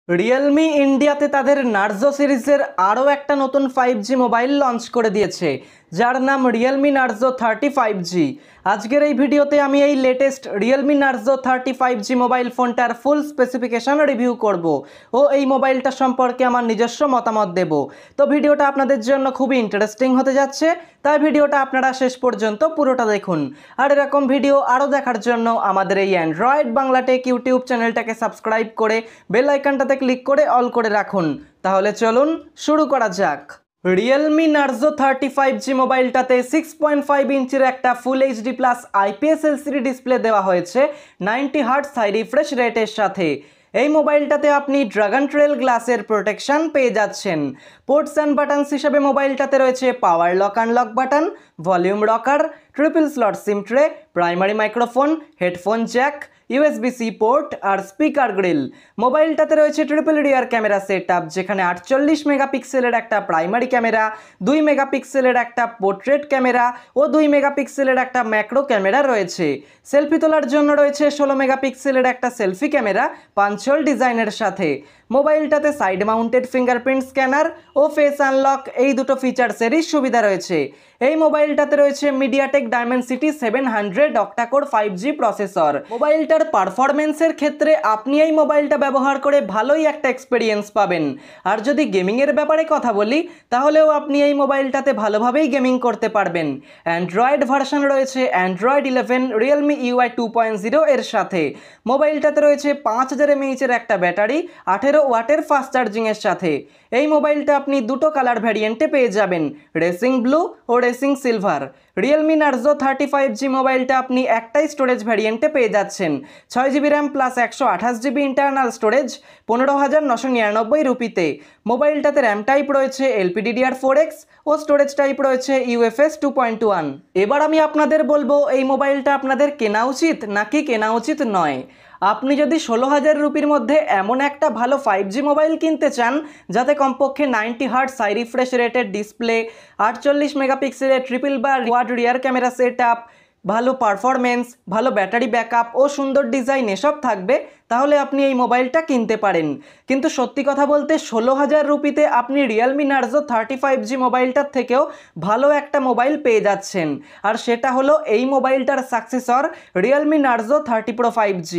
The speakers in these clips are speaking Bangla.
রিয়েলমি ইন্ডিয়াতে তাদের নার্জো সিরিজের আরও একটা নতুন 5G মোবাইল লঞ্চ করে দিয়েছে, যার নাম রিয়েলমি নার্জো 35G। আজকের এই ভিডিওতে আমি এই latest Realme Narzo 35G mobile ফোনটার ফুল স্পেসিফিকেশন রিভিউ করব ও এই মোবাইলটা সম্পর্কে আমার নিজস্ব মতামত দেব। তো ভিডিওটা আপনাদের জন্য খুবই ইন্টারেস্টিং হতে যাচ্ছে, তাই ভিডিওটা আপনারা শেষ পর্যন্ত পুরোটা দেখুন। আর এরকম ভিডিও আরও দেখার জন্য আমাদের এই অ্যান্ড্রয়েড বাংলা টেক ইউটিউব চ্যানেলটাকে সাবস্ক্রাইব করে বেল আইকনটাতে ক্লিক করে অল করে রাখুন। তাহলে চলুন শুরু করা যাক। রিয়েলমি নার্জো 35G মোবাইলটাতে 6.5 ইঞ্চির একটা full HD plus IPS LCD display দেওয়া হয়েছে 90 হার্টজ হাই রিফ্রেশ রেটের সাথে। এই মোবাইলটাতে আপনি ড্রাগন ট্রেল গ্লাসের প্রোটেকশন পেয়ে যাচ্ছেন। পোর্টস অ্যান্ড বাটনস হিসাবে মোবাইলটাতে রয়েছে power lock unlock button, volume rocker, triple slot SIM tray, primary microphone, headphone jack, USB-C port আর স্পিকার গ্রিল। মোবাইলটাতে রয়েছে ট্রিপল রিয়ার ক্যামেরা সেটআপ, যেখানে 48 মেগাপিক্সেলের একটা প্রাইমারি ক্যামেরা, 2 মেগাপিক্সেলের একটা পোর্ট্রেট ক্যামেরা ও 2 মেগাপিক্সেলের একটা ম্যাক্রো ক্যামেরা রয়েছে। সেলফি তোলার জন্য রয়েছে 16 মেগাপিক্সেলের একটা সেলফি ক্যামেরা পাঞ্চল ডিজাইনের সাথে। মোবাইলটাতে সাইড মাউন্টেড ফিঙ্গারপ্রিন্ট স্ক্যানার ও ফেস আনলক এই দুটো ফিচার্সেরই সুবিধা রয়েছে। এই মোবাইলটাতে রয়েছে MediaTek Dimensity 700 octa-core 5G processor. মোবাইলটার পারফরমেন্সের ক্ষেত্রে আপনি এই মোবাইলটা ব্যবহার করে ভালোই একটা এক্সপিরিয়েন্স পাবেন। আর যদি গেমিংয়ের ব্যাপারে কথা বলি, তাহলেও আপনি এই মোবাইলটাতে ভালোভাবেই গেমিং করতে পারবেন। অ্যান্ড্রয়েড ভার্সন রয়েছে অ্যান্ড্রয়েড 11 রিয়েলমি UI 2.0 এর সাথে। মোবাইলটাতে রয়েছে 5000 mAh-এর একটা ব্যাটারি 18 ওয়াটের ফাস্ট চার্জিংয়ের সাথে। এই মোবাইলটা আপনি দুটো কালার ভ্যারিয়েন্টে পেয়ে যাবেন, রেসিং ব্লু ও racing silver. Realme Narzo 35G মোবাইলটা আপনি একটাই স্টোরেজ ভ্যারিয়েন্টে পেয়ে যাচ্ছেন, 6GB RAM plus 128GB internal storage 15,999 রুপিতে। মোবাইলটাতে র্যাম টাইপ রয়েছে LPDDR4X ও স্টোরেজ টাইপ রয়েছে UFS 2.1। এবার আমি আপনাদের বলবো এই মোবাইলটা আপনাদের কেনা উচিত নাকি কেনা উচিত নয়। আপনি যদি 16,000 রুপির মধ্যে এমন একটা ভালো 5G মোবাইল কিনতে চান, যাতে কমপক্ষে 90 হার্টজ হাই রিফ্রেশ রেটের ডিসপ্লে, 48 মেগাপিক্সেলের ট্রিপল বার কোয়াড রিয়ার ক্যামেরা সেটআপ, ভালো পারফরমেন্স, ভালো ব্যাটারি ব্যাকআপ ও সুন্দর ডিজাইন এসব থাকবে, তাহলে আপনি এই মোবাইলটা কিনতে পারেন। কিন্তু সত্যি কথা বলতে 16,000 রুপিতে আপনি রিয়েলমি নার্জো 35G মোবাইলটার থেকেও ভালো একটা মোবাইল পেয়ে যাচ্ছেন, আর সেটা হলো এই মোবাইলটার successor Realme Narzo 30 Pro 5G,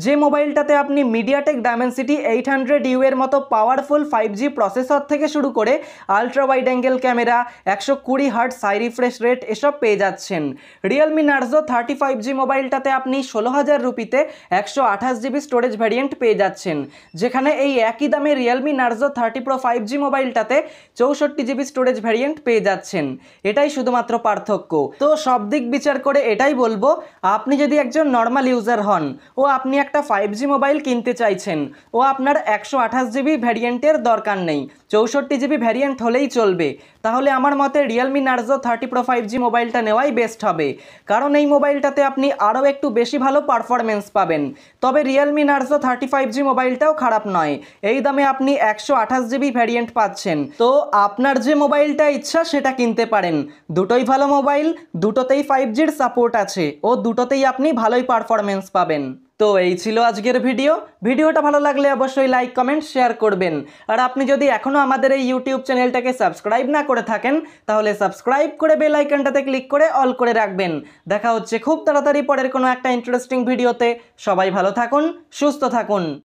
যে মোবাইলটাতে আপনি মিডিয়াটেক ডাইমেনসিটি 800U এর মতো পাওয়ারফুল 5G প্রসেসর থেকে শুরু করে ultra wide angle camera, 120 hertz high refresh rate এসব পেয়ে যাচ্ছেন। রিয়েলমি নার্জো 35G মোবাইলটাতে আপনি 16,000 রুপিতে 128GB স্টোরেজ ভ্যারিয়েন্ট পেয়ে যাচ্ছেন, যেখানে এই একই দামে Realme Narzo 30 Pro 5G মোবাইলটাতে 64GB storage variant পেয়ে যাচ্ছেন। এটাই শুধুমাত্র পার্থক্য। তো সব দিক বিচার করে এটাই বলবো, আপনি যদি একজন নর্মাল ইউজার হন ও আপনি একটা 5G মোবাইল কিনতে চাইছেন ও আপনার 128GB ভ্যারিয়েন্টের দরকার নেই, 64GB ভ্যারিয়েন্ট হলেই চলবে, তাহলে আমার মতে রিয়েলমি নার্জো 30 Pro 5G মোবাইলটা নেওয়াই বেস্ট হবে। কারণ এই মোবাইলটাতে আপনি আরও একটু বেশি ভালো পারফরমেন্স পাবেন। তবে রিয়েলমি নার্জো 35G মোবাইলটাও খারাপ নয়, এই দামে আপনি 128GB ভ্যারিয়েন্ট পাচ্ছেন। তো আপনার যে মোবাইলটা ইচ্ছা সেটা কিনতে পারেন। দুটোই ভালো মোবাইল, দুটোতেই 5Gর সাপোর্ট আছে ও দুটোতেই আপনি ভালোই পারফরমেন্স পাবেন। তো এই ছিল আজকের ভিডিওটা ভালো লাগলে অবশ্যই লাইক কমেন্ট শেয়ার করবেন। আর আপনি যদি এখনও আমাদের এই ইউটিউব চ্যানেলটাকে সাবস্ক্রাইব না করে থাকেন, তাহলে সাবস্ক্রাইব করে বেল আইকনটাতে ক্লিক করে অল করে রাখবেন। দেখা হচ্ছে খুব তাড়াতাড়ি পরের কোনো একটা ইন্টারেস্টিং ভিডিওতে। সবাই ভালো থাকুন, সুস্থ থাকুন।